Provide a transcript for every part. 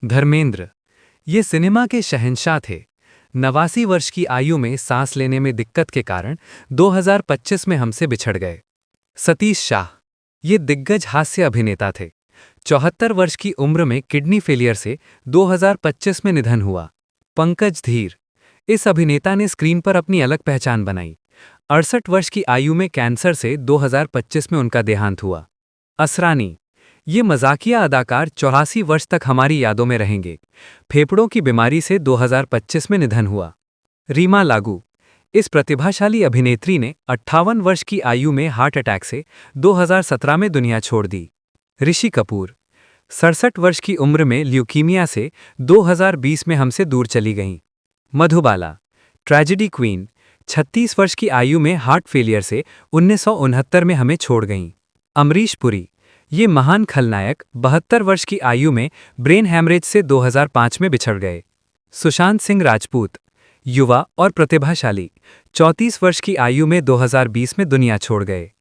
धर्मेंद्र, ये सिनेमा के शहंशाह थे। 89 वर्ष की आयु में सांस लेने में दिक्कत के कारण 2025 में हमसे बिछड़ गए। सतीश शाह, ये दिग्गज हास्य अभिनेता थे। 74 वर्ष की उम्र में किडनी फेलियर से 2025 में निधन हुआ। पंकज धीर, इस अभिनेता ने स्क्रीन पर अपनी अलग पहचान बनाई। 68 वर्ष की आयु में कैंसर से 2025 में उनका देहांत हुआ। असरानी, ये मजाकिया अदाकार 84 वर्ष तक हमारी यादों में रहेंगे। फेफड़ों की बीमारी से 2025 में निधन हुआ। रीमा लागू, इस प्रतिभाशाली अभिनेत्री ने 58 वर्ष की आयु में हार्ट अटैक से 2017 में दुनिया छोड़ दी। ऋषि कपूर, 67 वर्ष की उम्र में ल्यूकीमिया से 2020 में हमसे दूर चली गईं। मधुबाला, ट्रेजेडी क्वीन, 36 वर्ष की आयु में हार्ट फेलियर से 1969 में हमें छोड़ गईं। अमरीश पुरी, ये महान खलनायक 72 वर्ष की आयु में ब्रेन हैमरेज से 2005 में बिछड़ गए। सुशांत सिंह राजपूत, युवा और प्रतिभाशाली, 34 वर्ष की आयु में 2020 में दुनिया छोड़ गए।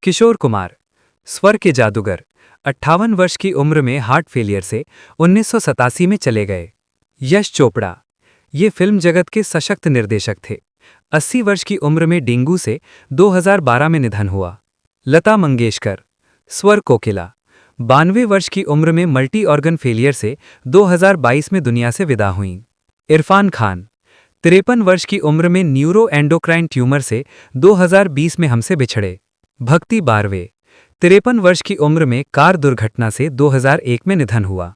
किशोर कुमार, स्वर के जादूगर, 58 वर्ष की उम्र में हार्ट फेलियर से 1987 में चले गए। यश चोपड़ा, ये फिल्म जगत के सशक्त निर्देशक थे। 80 वर्ष की उम्र में डेंगू से 2012 में निधन हुआ। लता मंगेशकर, स्वर कोकिला, 92 वर्ष की उम्र में मल्टी ऑर्गन फेलियर से 2022 में दुनिया से विदा हुईं। इरफान खान, 53 वर्ष की उम्र में न्यूरो एंडोक्राइन ट्यूमर से 2020 में हमसे बिछड़े। भक्ति बारवे, 53 वर्ष की उम्र में कार दुर्घटना से 2001 में निधन हुआ।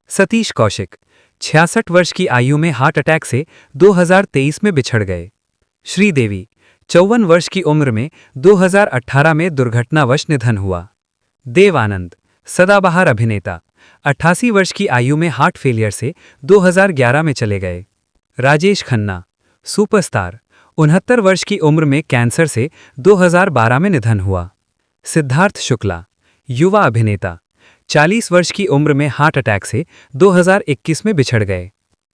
सतीश कौशिक, 66 वर्ष की आयु में हार्ट अटैक से 2023 में बिछड़ गए। श्रीदेवी, 54 वर्ष की उम्र में 2018 में दुर्घटनावश निधन हुआ। देव आनंद, सदाबहार अभिनेता, 88 वर्ष की आयु में हार्ट फेलियर से 2011 में चले गए। राजेश खन्ना, सुपरस्टार, 69 वर्ष की उम्र में कैंसर से 2012 में निधन हुआ। सिद्धार्थ शुक्ला, युवा अभिनेता, 40 वर्ष की उम्र में हार्ट अटैक से 2021 में बिछड़ गए।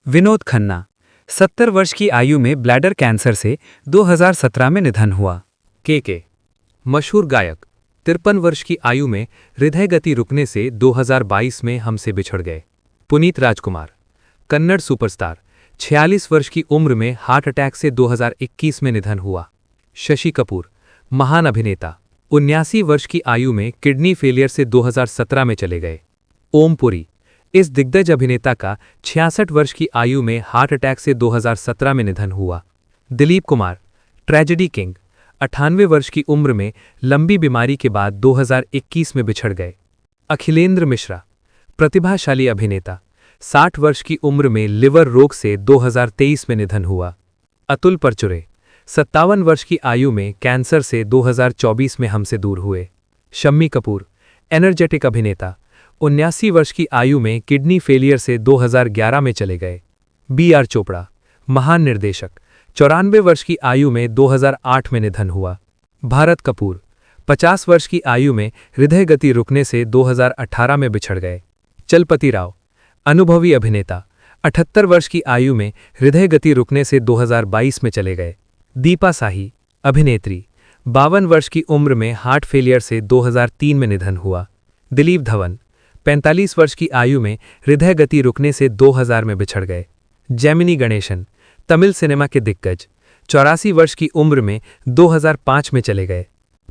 विनोद खन्ना, 70 वर्ष की आयु में ब्लैडर कैंसर से 2017 में निधन हुआ। के मशहूर गायक, 53 वर्ष की आयु में हृदय गति रुकने से 2022 में हमसे बिछड़ गए। पुनीत राजकुमार, कन्नड़ सुपरस्टार, 46 वर्ष की उम्र में हार्ट अटैक से 2021 में निधन हुआ। शशि कपूर, महान अभिनेता, 79 वर्ष की आयु में किडनी फेलियर से 2017 में चले गए। ओम पुरी, इस दिग्गज अभिनेता का 66 वर्ष की आयु में हार्ट अटैक से 2017 में निधन हुआ। दिलीप कुमार, ट्रेजेडी किंग, 98 वर्ष की उम्र में लंबी बीमारी के बाद 2021 में बिछड़ गए। अखिलेंद्र मिश्रा, प्रतिभाशाली अभिनेता, 60 वर्ष की उम्र में लिवर रोग से 2023 में निधन हुआ। अतुल परचुरे, 57 वर्ष की आयु में कैंसर से 2024 में हमसे दूर हुए। शम्मी कपूर, एनर्जेटिक अभिनेता, 79 वर्ष की आयु में किडनी फेलियर से 2011 में चले गए। बी.आर. चोपड़ा, महान निर्देशक, 94 वर्ष की आयु में 2008 में निधन हुआ। भारत कपूर, 50 वर्ष की आयु में हृदय गति रुकने से 2018 में बिछड़ गए। चलपति राव, अनुभवी अभिनेता, 78 वर्ष की आयु में हृदय गति रुकने से 2022 में चले गए। दीपा साही, अभिनेत्री, 52 वर्ष की उम्र में हार्ट फेलियर से 2003 में निधन हुआ। दिलीप धवन, 45 वर्ष की आयु में हृदय गति रुकने से 2000 में बिछड़ गए। जेमिनी गणेशन, तमिल सिनेमा के दिग्गज, 84 वर्ष की उम्र में 2005 में चले गए।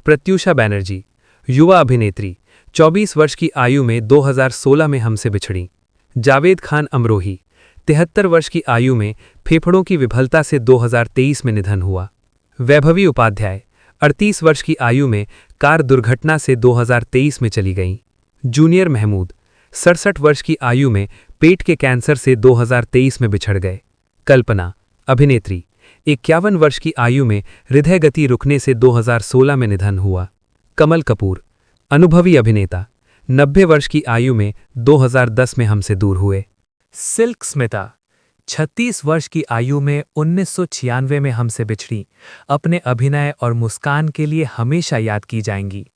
प्रत्यूषा बैनर्जी, युवा अभिनेत्री, 24 वर्ष की आयु में 2016 में हमसे बिछड़ी। जावेद खान अमरोही, 73 वर्ष की आयु में फेफड़ों की विफलता से 2023 में निधन हुआ। वैभवी उपाध्याय, 38 वर्ष की आयु में कार दुर्घटना से 2023 में चली गईं। जूनियर महमूद, 67 वर्ष की आयु में पेट के कैंसर से 2023 में बिछड़ गए। कल्पना, अभिनेत्री, 51 वर्ष की आयु में हृदय गति रुकने से 2016 में निधन हुआ। कमल कपूर, अनुभवी अभिनेता, 90 वर्ष की आयु में 2010 में हमसे दूर हुए। सिल्क स्मिता, 36 वर्ष की आयु में 1996 में हमसे बिछड़ी, अपने अभिनय और मुस्कान के लिए हमेशा याद की जाएंगी।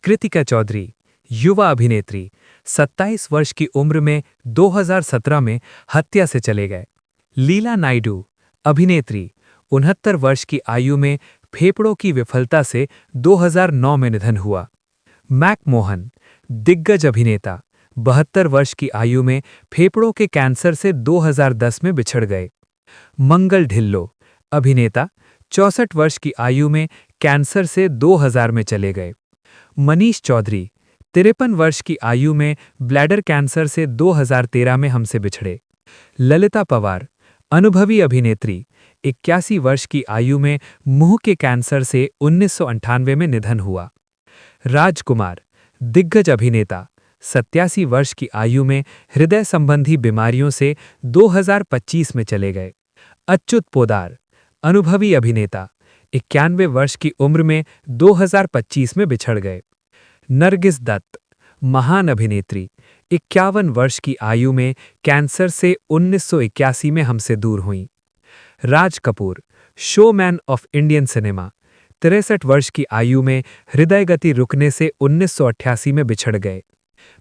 कृतिका चौधरी, युवा अभिनेत्री, 27 वर्ष की उम्र में 2017 में हत्या से चले गए। लीला नायडू, अभिनेत्री, 69 वर्ष की आयु में फेफड़ों की विफलता से 2009 में निधन हुआ। मैक मोहन, दिग्गज अभिनेता, 72 वर्ष की आयु में फेफड़ों के कैंसर से 2010 में बिछड़ गए। मंगल ढिल्लो, अभिनेता, 64 वर्ष की आयु में कैंसर से 2000 में चले गए। मनीष चौधरी, 53 वर्ष की आयु में ब्लैडर कैंसर से 2013 में हमसे बिछड़े। ललिता पवार, अनुभवी अभिनेत्री, 81 वर्ष की आयु में मुंह के कैंसर से 1998 में निधन हुआ। राजकुमार, दिग्गज अभिनेता, 87 वर्ष की आयु में हृदय संबंधी बीमारियों से 2025 में चले गए। अच्युत पोदार, अनुभवी अभिनेता, 91 वर्ष की उम्र में 2025 में बिछड़ गए। नरगिस दत्त, महान अभिनेत्री, 51 वर्ष की आयु में कैंसर से 1981 में हमसे दूर हुईं। Raj Kapoor, showman of Indian cinema, 63 वर्ष की आयु में हृदय गति रुकने से 1988 में बिछड़ गए।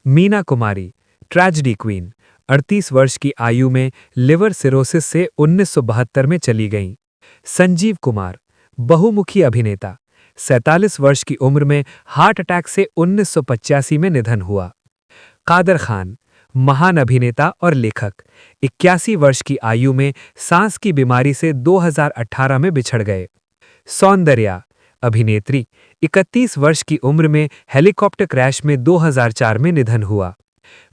मीना कुमारी, ट्रेजेडी क्वीन, 38 वर्ष की आयु में लिवर सिरोसिस से 1972 में चली गईं। संजीव कुमार, बहुमुखी अभिनेता, 47 वर्ष की उम्र में हार्ट अटैक से 1985 में निधन हुआ। कादर खान, महान अभिनेता और लेखक, 81 वर्ष की आयु में सांस की बीमारी से 2018 में बिछड़ गए। सौंदर्या, अभिनेत्री, 31 वर्ष की उम्र में हेलीकॉप्टर क्रैश में 2004 में निधन हुआ।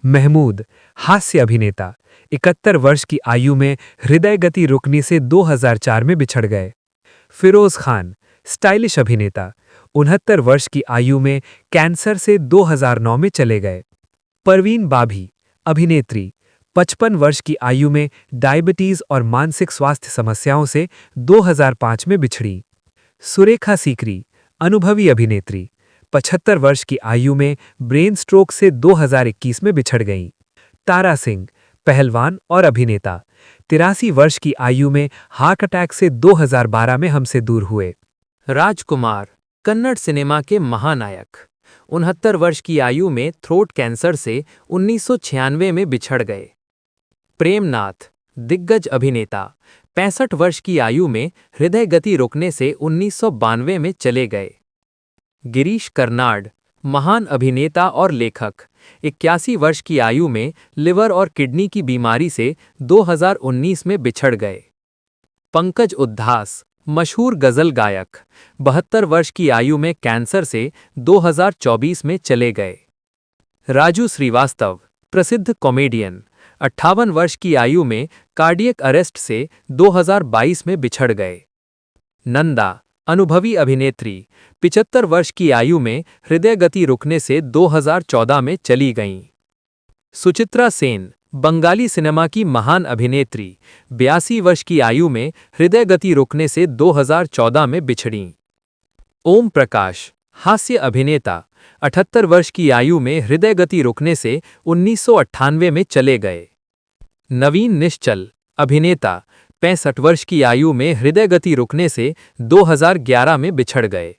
महमूद, हास्य अभिनेता, 71 वर्ष की आयु में हृदय गति रुकने से 2004 में बिछड़ गए। फिरोज खान, स्टाइलिश अभिनेता, 69 वर्ष की आयु में कैंसर से 2009 में चले गए। परवीन बाभी, अभिनेत्री, 55 वर्ष की आयु में डायबिटीज और मानसिक स्वास्थ्य समस्याओं से 2005 में बिछड़ी। सुरेखा सीकरी, अनुभवी अभिनेत्री, 75 वर्ष की आयु में ब्रेन स्ट्रोक से 2021 में बिछड़ गईं। तारा सिंह, पहलवान और अभिनेता, 83 वर्ष की आयु में हार्ट अटैक से 2012 में हमसे दूर हुए। राजकुमार, कन्नड़ सिनेमा के महानायक, 69 वर्ष की आयु में थ्रोट कैंसर से 1996 में बिछड़ गए। प्रेमनाथ, दिग्गज अभिनेता, 65 वर्ष की आयु में हृदय गति रुकने से 1992 में चले गए। गिरीश कर्नाड, महान अभिनेता और लेखक, 81 वर्ष की आयु में लिवर और किडनी की बीमारी से 2019 में बिछड़ गए। पंकज उद्धास, मशहूर गजल गायक, 72 वर्ष की आयु में कैंसर से 2024 में चले गए। राजू श्रीवास्तव, प्रसिद्ध कॉमेडियन, 58 वर्ष की आयु में कार्डियक अरेस्ट से 2022 में बिछड़ गए। नंदा, अनुभवी अभिनेत्री, 75 वर्ष की आयु में हृदय गति रुकने से 2014 में चली गईं। सुचित्रा सेन, बंगाली सिनेमा की महान अभिनेत्री, 82 वर्ष की आयु में हृदय गति रुकने से 2014 में बिछड़ीं। ओम प्रकाश, हास्य अभिनेता, 78 वर्ष की आयु में हृदय गति रुकने से 1998 में चले गए। नवीन निश्चल, अभिनेता, 65 वर्ष की आयु में हृदय गति रुकने से 2011 में बिछड़ गए।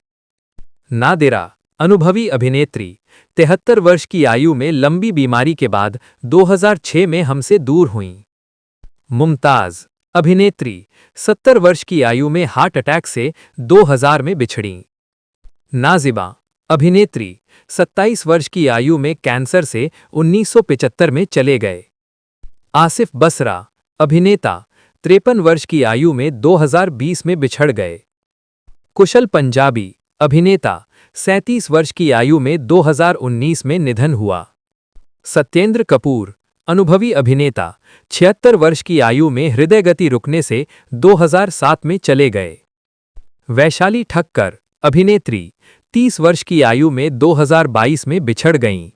नादिरा, अनुभवी अभिनेत्री, 73 वर्ष की आयु में लंबी बीमारी के बाद 2006 में हमसे दूर हुईं। मुमताज, अभिनेत्री, 70 वर्ष की आयु में हार्ट अटैक से 2000 में बिछड़ीं। नाजिबा, अभिनेत्री, 27 वर्ष की आयु में कैंसर से 1975 में चले गए। आसिफ बसरा, अभिनेता, 53 वर्ष की आयु में 2020 में बिछड़ गए। कुशल पंजाबी, अभिनेता, 37 वर्ष की आयु में 2019 में निधन हुआ। सत्येंद्र कपूर, अनुभवी अभिनेता, 76 वर्ष की आयु में हृदय गति रुकने से 2007 में चले गए। वैशाली ठक्कर, अभिनेत्री, 30 वर्ष की आयु में 2022 में बिछड़ गईं।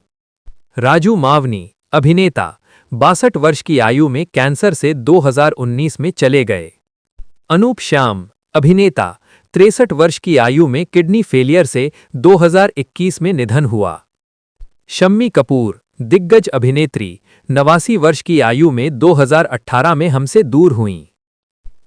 राजू मावनी, अभिनेता, 62 वर्ष की आयु में कैंसर से 2019 में चले गए। अनूप श्याम, अभिनेता, 63 वर्ष की आयु में किडनी फेलियर से 2021 में निधन हुआ। शम्मी कपूर, दिग्गज अभिनेत्री, 89 वर्ष की आयु में 2018 में हमसे दूर हुईं।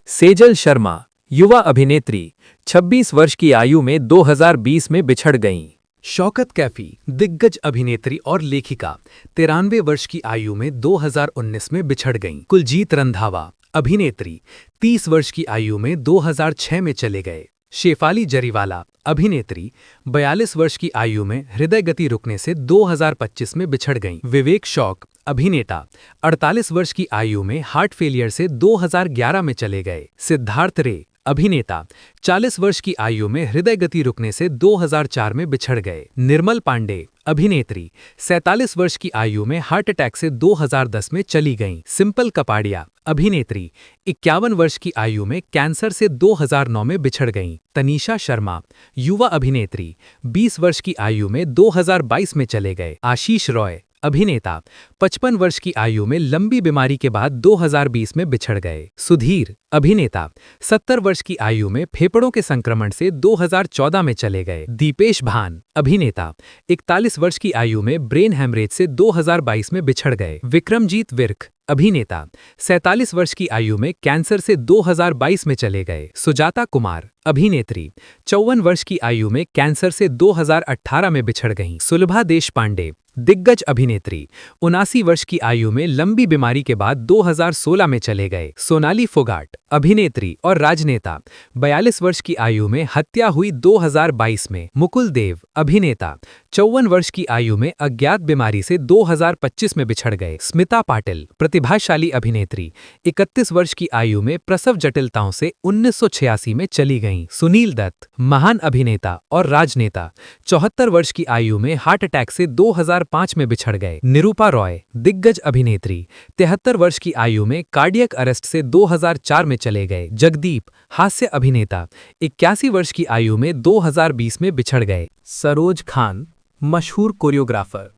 सेजल शर्मा, युवा अभिनेत्री, 26 वर्ष की आयु में 2020 में बिछड़ गईं। शौकत कैफी, दिग्गज अभिनेत्री और लेखिका, 93 वर्ष की आयु में 2019 में बिछड़ गईं। कुलजीत रंधावा, अभिनेत्री, 30 वर्ष की आयु में 2006 में चले गए। शेफाली जरीवाला, अभिनेत्री, 42 वर्ष की आयु में हृदय गति रुकने से 2025 में बिछड़ गईं। विवेक शौक, अभिनेता, 48 वर्ष की आयु में हार्ट फेलियर से 2011 में चले गए। सिद्धार्थ रे, अभिनेता, 40 वर्ष की आयु में हृदय गति रुकने से 2004 में बिछड़ गए। निर्मल पांडे, अभिनेत्री, 47 वर्ष की आयु में हार्ट अटैक से 2010 में चली गईं। सिंपल कपाड़िया, अभिनेत्री, 51 वर्ष की आयु में कैंसर से 2009 में बिछड़ गईं। तनीषा शर्मा, युवा अभिनेत्री, 20 वर्ष की आयु में 2022 में चले गए। आशीष रॉय, अभिनेता, 55 वर्ष की आयु में लंबी बीमारी के बाद 2020 में बिछड़ गए। सुधीर, अभिनेता, 70 वर्ष की आयु में फेफड़ों के संक्रमण से 2014 में चले गए। दीपेश भान, अभिनेता, 41 वर्ष की आयु में ब्रेन हैमरेज से 2022 में बिछड़ गए। विक्रमजीत विर्क, अभिनेता, 47 वर्ष की आयु में कैंसर से 2022 में चले गए। सुजाता कुमार, अभिनेत्री, 54 वर्ष की आयु में कैंसर से 2018 में बिछड़ गईं। सुलभा देशपांडे, दिग्गज अभिनेत्री, 79 वर्ष की आयु में लंबी बीमारी के बाद 2016 में चले गए। सोनाली फोगाट, अभिनेत्री और राजनेता, 42 वर्ष की आयु में हत्या हुई 2022 में। मुकुल देव, अभिनेता, 54 वर्ष की आयु में अज्ञात बीमारी से 2025 में बिछड़ गए। स्मिता पाटिल, प्रतिभाशाली अभिनेत्री, 31 वर्ष की आयु में प्रसव जटिलताओं से 1986 में चली गईं। सुनील दत्त, महान अभिनेता और राजनेता, 74 वर्ष की आयु में हार्ट अटैक से 2005 में बिछड़ गए। निरूपा रॉय, दिग्गज अभिनेत्री, 73 वर्ष की आयु में कार्डियक अरेस्ट से 2004 में चले गए। जगदीप, हास्य अभिनेता, 81 वर्ष की आयु में 2020 में बिछड़ गए। सरोज खान, मशहूर कोरियोग्राफर,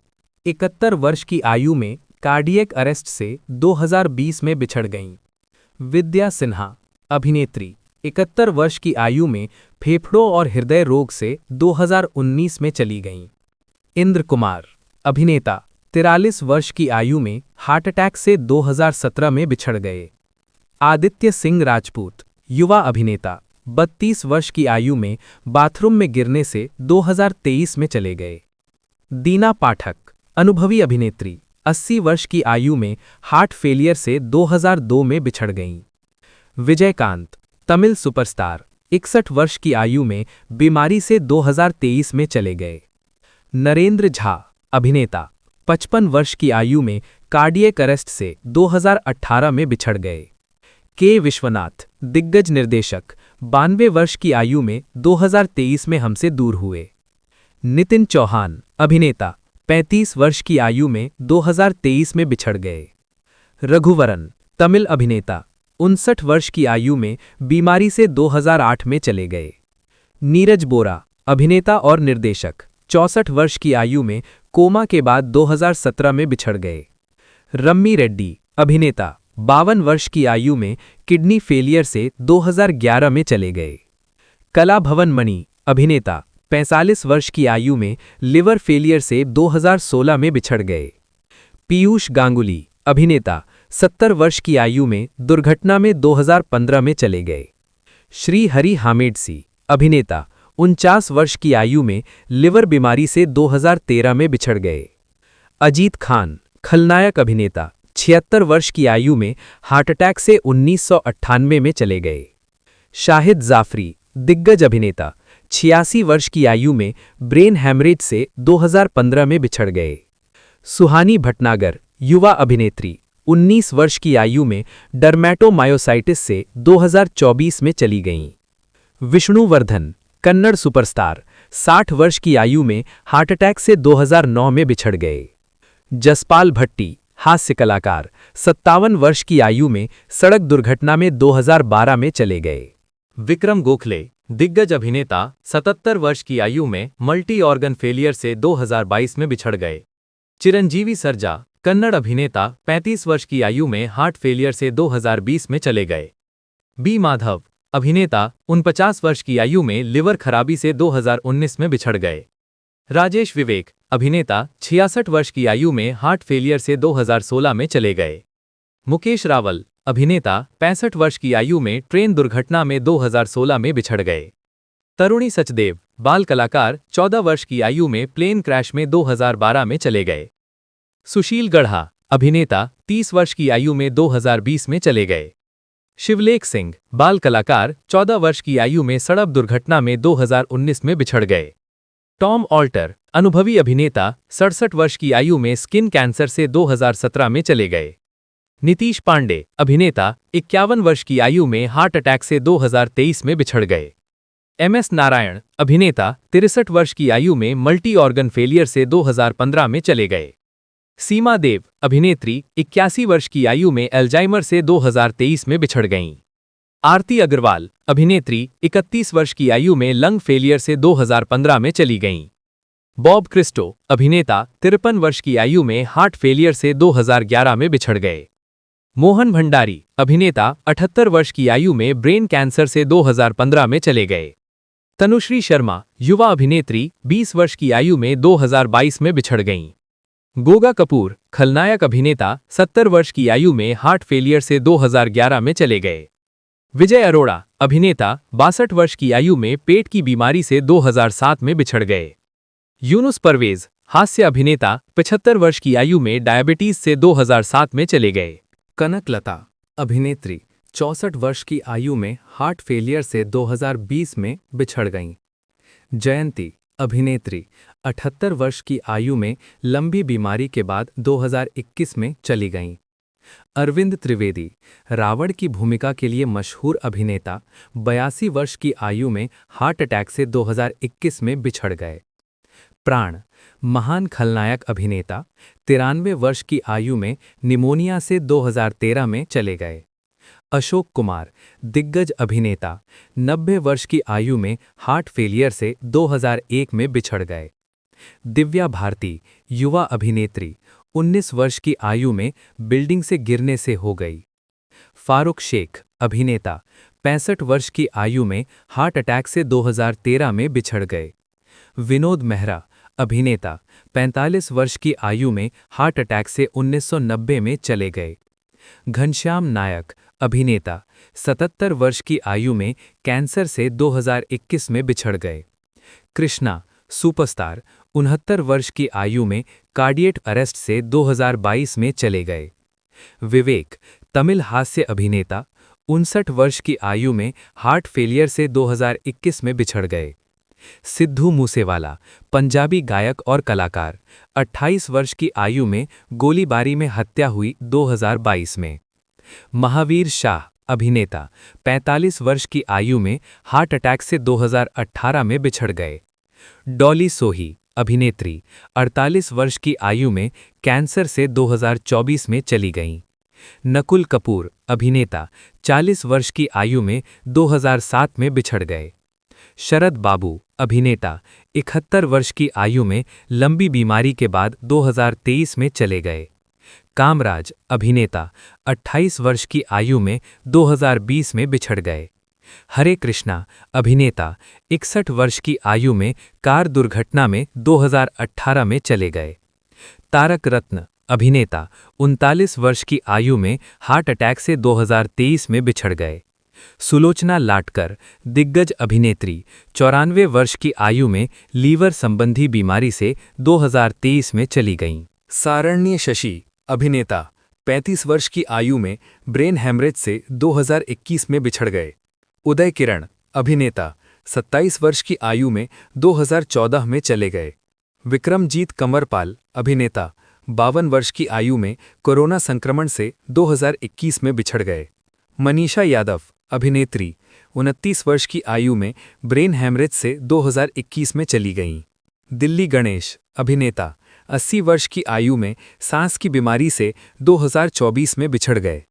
71 वर्ष की आयु में कार्डियक अरेस्ट से 2020 में बिछड़ गईं। विद्या सिन्हा, अभिनेत्री, 71 वर्ष की आयु में फेफड़ों और हृदय रोग से 2019 में चली गईं। इंद्र कुमार, अभिनेता, 43 वर्ष की आयु में हार्ट अटैक से 2017 में बिछड़ गए। आदित्य सिंह राजपूत, युवा अभिनेता, 32 वर्ष की आयु में बाथरूम में गिरने से 2023 में चले गए। दीना पाठक, अनुभवी अभिनेत्री, 80 वर्ष की आयु में हार्ट फेलियर से 2002 में बिछड़ गईं। विजयकांत, तमिल सुपरस्टार, 61 वर्ष की आयु में बीमारी से 2023 में चले गए। नरेंद्र झा, अभिनेता, 55 वर्ष की आयु में कार्डियक अरेस्ट से 2018 में बिछड़ गए। के विश्वनाथ, दिग्गज निर्देशक, 92 वर्ष की आयु में 2023 में हमसे दूर हुए। नितिन चौहान, अभिनेता, 35 वर्ष की आयु में 2023 में बिछड़ गए। रघुवरन, तमिल अभिनेता, 59 वर्ष की आयु में बीमारी से 2008 में चले गए। नीरज बोरा, अभिनेता और निर्देशक, 64 वर्ष की आयु में कोमा के बाद 2017 में बिछड़ गए। रम्मी रेड्डी, अभिनेता, 52 वर्ष की आयु में किडनी फेलियर से 2011 में चले गए। कला भवन मणि, अभिनेता, 45 वर्ष की आयु में लिवर फेलियर से 2016 में बिछड़ गए। पीयूष गांगुली, अभिनेता, 70 वर्ष की आयु में दुर्घटना में 2015 में चले गए। श्री हरि हामेडसी, अभिनेता, 49 वर्ष की आयु में लिवर बीमारी से 2013 में बिछड़ गए। अजीत खान, खलनायक अभिनेता, 76 वर्ष की आयु में हार्ट अटैक से 1998 में चले गए। शाहिद जाफरी, दिग्गज अभिनेता, 86 वर्ष की आयु में ब्रेन हैमरेज से 2015 में बिछड़ गए। सुहानी भटनागर, युवा अभिनेत्री, 19 वर्ष की आयु में डर्मेटोमायोसाइटिस से 2024 में चली गईं। विष्णुवर्धन, कन्नड़ सुपरस्टार, 60 वर्ष की आयु में हार्ट अटैक से 2009 में बिछड़ गए। जसपाल भट्टी, हास्य कलाकार, 57 वर्ष की आयु में सड़क दुर्घटना में 2012 में चले गए। विक्रम गोखले, दिग्गज अभिनेता, 77 वर्ष की आयु में मल्टी ऑर्गन फेलियर से 2022 में बिछड़ गए। चिरंजीवी सरजा, कन्नड़ अभिनेता, 35 वर्ष की आयु में हार्ट फेलियर से 2020 में चले गए। बी माधव, अभिनेता, 49 वर्ष की आयु में लिवर खराबी से 2019 में बिछड़ गए। राजेश विवेक, अभिनेता, 66 वर्ष की आयु में हार्ट फेलियर से 2016 में चले गए। मुकेश रावल, अभिनेता, 65 वर्ष की आयु में ट्रेन दुर्घटना में 2016 में बिछड़ गए। तरुणी सचदेव, बाल कलाकार, 14 वर्ष की आयु में प्लेन क्रैश में 2012 में चले गए। सुशील गढ़ा, अभिनेता, 30 वर्ष की आयु में 2020 में चले गए। शिवलेख सिंह, बाल कलाकार, 14 वर्ष की आयु में सड़क दुर्घटना में 2019 में बिछड़ गए। टॉम ऑल्टर, अनुभवी अभिनेता, 67 वर्ष की आयु में स्किन कैंसर से 2017 में चले गए। नीतीश पांडे, अभिनेता, 51 वर्ष की आयु में हार्ट अटैक से 2023 में बिछड़ गए। एमएस नारायण, अभिनेता, 63 वर्ष की आयु में मल्टी ऑर्गन फेलियर से 2015 में चले गए। सीमा देव, अभिनेत्री, 81 वर्ष की आयु में अल्जाइमर से 2023 में बिछड़ गईं। आरती अग्रवाल, अभिनेत्री, 31 वर्ष की आयु में लंग फेलियर से 2015 में चली गईं। बॉब क्रिस्टो, अभिनेता, 53 वर्ष की आयु में हार्ट फेलियर से 2011 में बिछड़ गए। मोहन भंडारी, अभिनेता, 78 वर्ष की आयु में ब्रेन कैंसर से 2015 में चले गए। तनुश्री शर्मा, युवा अभिनेत्री, 20 वर्ष की आयु में 2022 में बिछड़ गईं। गोगा कपूर, खलनायक अभिनेता, 70 वर्ष की आयु में हार्ट फेलियर से 2011 में चले गए। विजय अरोड़ा, अभिनेता, 62 वर्ष की आयु में पेट की बीमारी से 2007 में बिछड़ गए। यूनुस परवेज, हास्य अभिनेता, 75 वर्ष की आयु में डायबिटीज से 2007 में चले गए। कनकलता, अभिनेत्री, 64 वर्ष की आयु में हार्ट फेलियर से 2020 में बिछड़ गईं। जयंती, अभिनेत्री, 78 वर्ष की आयु में लंबी बीमारी के बाद 2021 में चली गईं। अरविंद त्रिवेदी, रावण की भूमिका के लिए मशहूर अभिनेता, 82 वर्ष की आयु में हार्ट अटैक से 2021 में बिछड़ गए। प्राण, महान खलनायक अभिनेता, 93 वर्ष की आयु में निमोनिया से 2013 में चले गए। अशोक कुमार, दिग्गज अभिनेता, 90 वर्ष की आयु में हार्ट फेलियर से 2001 में बिछड़ गए। दिव्या भारती, युवा अभिनेत्री, 19 वर्ष की आयु में बिल्डिंग से गिरने से हो गई। फारूक शेख, अभिनेता, 65 वर्ष की आयु में हार्ट अटैक से 2013 में बिछड़ गए। विनोद मेहरा, अभिनेता, 45 वर्ष की आयु में हार्ट अटैक से 1990 में चले गए। घनश्याम नायक, अभिनेता, 77 वर्ष की आयु में कैंसर से 2021 में बिछड़ गए। कृष्णा, सुपरस्टार, 69 वर्ष की आयु में कार्डियक अरेस्ट से 2022 में चले गए। विवेक, तमिल हास्य अभिनेता, 59 वर्ष की आयु में हार्ट फेलियर से 2021 में बिछड़ गए। सिद्धू मूसेवाला, पंजाबी गायक और कलाकार, 28 वर्ष की आयु में गोलीबारी में हत्या हुई 2022 में। महावीर शाह, अभिनेता, 45 वर्ष की आयु में हार्ट अटैक से 2018 में बिछड़ गए। डॉली सोही, अभिनेत्री, 48 वर्ष की आयु में कैंसर से 2024 में चली गईं। नकुल कपूर, अभिनेता, 40 वर्ष की आयु में 2007 में बिछड़ गए। शरद बाबू, अभिनेता, 71 वर्ष की आयु में लंबी बीमारी के बाद 2023 में चले गए। कामराज, अभिनेता, 28 वर्ष की आयु में 2020 में बिछड़ गए। हरे कृष्णा, अभिनेता, 61 वर्ष की आयु में कार दुर्घटना में 2018 में चले गए। तारक रत्न, अभिनेता, 39 वर्ष की आयु में हार्ट अटैक से 2023 में बिछड़ गए। सुलोचना लाटकर, दिग्गज अभिनेत्री, 94 वर्ष की आयु में लीवर संबंधी बीमारी से 2023 में चली गईं। सारण्य शशि, अभिनेता, 35 वर्ष की आयु में ब्रेन हैमरेज से 2021 में बिछड़ गए। उदय किरण, अभिनेता, 27 वर्ष की आयु में 2014 में चले गए। विक्रमजीत कमरपाल, अभिनेता, 52 वर्ष की आयु में कोरोना संक्रमण से 2021 में बिछड़ गए। मनीषा यादव, अभिनेत्री, 29 वर्ष की आयु में ब्रेन हैमरेज से 2021 में चली गईं। दिल्ली गणेश, अभिनेता, 80 वर्ष की आयु में सांस की बीमारी से 2024 में बिछड़ गए।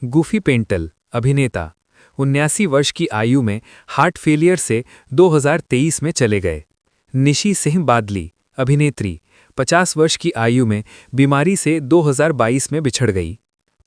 गुफी पेंटल, अभिनेता, 79 वर्ष की आयु में हार्ट फेलियर से 2023 में चले गए। निशी सिंह बादली, अभिनेत्री, 50 वर्ष की आयु में बीमारी से 2022 में बिछड़ गई।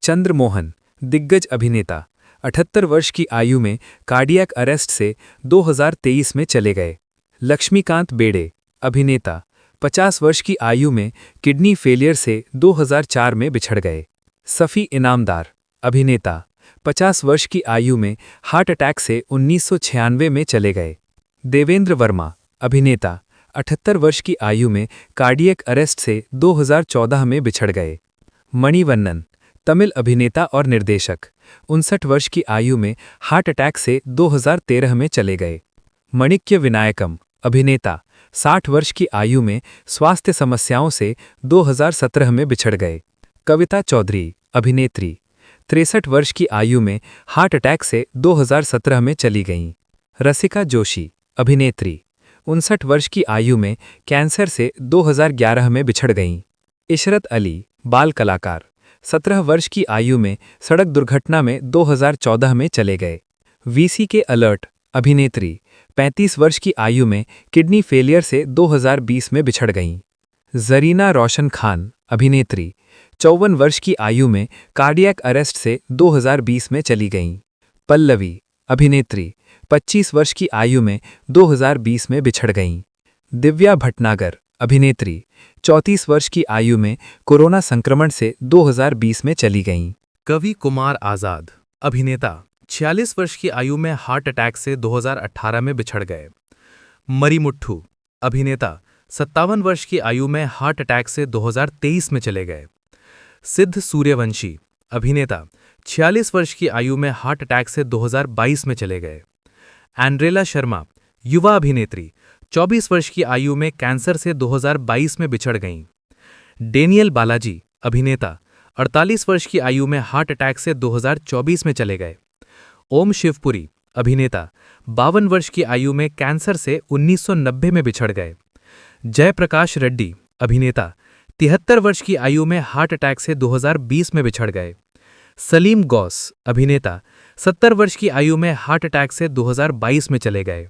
चंद्र मोहन, दिग्गज अभिनेता, 78 वर्ष की आयु में कार्डियक अरेस्ट से 2023 में चले गए। लक्ष्मीकांत बेड़े, अभिनेता, 50 वर्ष की आयु में किडनी फेलियर से 2004 में बिछड़ गए। सफ़ी इनामदार, अभिनेता, 50 वर्ष की आयु में हार्ट अटैक से 1996 में चले गए। देवेंद्र वर्मा, अभिनेता, 78 वर्ष की आयु में कार्डियक अरेस्ट से 2014 में बिछड़ गए। मणिवन्नन, तमिल अभिनेता और निर्देशक 59 वर्ष की आयु में हार्ट अटैक से 2013 में चले गए। मणिक्य विनायकम अभिनेता 60 वर्ष की आयु में स्वास्थ्य समस्याओं से 2017 में बिछड़ गए। कविता चौधरी अभिनेत्री 63 वर्ष की आयु में हार्ट अटैक से 2017 में चली गईं। रसिका जोशी अभिनेत्री 59 वर्ष की आयु में कैंसर से 2011 में बिछड़ गईं। इशरत अली बाल कलाकार 17 वर्ष की आयु में सड़क दुर्घटना में 2014 में चले गए। वीसी के अलर्ट अभिनेत्री 35 वर्ष की आयु में किडनी फेलियर से 2020 में बिछड़ गईं। जरीना रोशन खान अभिनेत्री 54 वर्ष की आयु में कार्डियक अरेस्ट से 2020 में चली गईं। पल्लवी अभिनेत्री 25 वर्ष की आयु में 2020 में बिछड़ गईं। दिव्या भटनागर अभिनेत्री 34 वर्ष की आयु में कोरोना संक्रमण से 2020 में चली गईं। कवि कुमार आजाद अभिनेता 46 वर्ष की आयु में हार्ट अटैक से 2018 में बिछड़ गए। मरीमुट्ठू अभिनेता 57 वर्ष की आयु में हार्ट अटैक से 2023 में चले गए। सिद्ध सूर्यवंशी अभिनेता 46 वर्ष की आयु में हार्ट अटैक से 2022 में चले गए। एंड्रेला शर्मा युवा अभिनेत्री 24 वर्ष की आयु में कैंसर से 2022 में बिछड़ गईं। डेनियल बालाजी अभिनेता 48 वर्ष की आयु में हार्ट अटैक से 2024 में चले गए। ओम शिवपुरी अभिनेता 52 वर्ष की आयु में कैंसर से 1990 में बिछड़ गए। जयप्रकाश रेड्डी अभिनेता 73 वर्ष की आयु में हार्ट अटैक से 2020 में बिछड़ गए। सलीम गौस अभिनेता 70 वर्ष की आयु में हार्ट अटैक से 2022 में चले गए।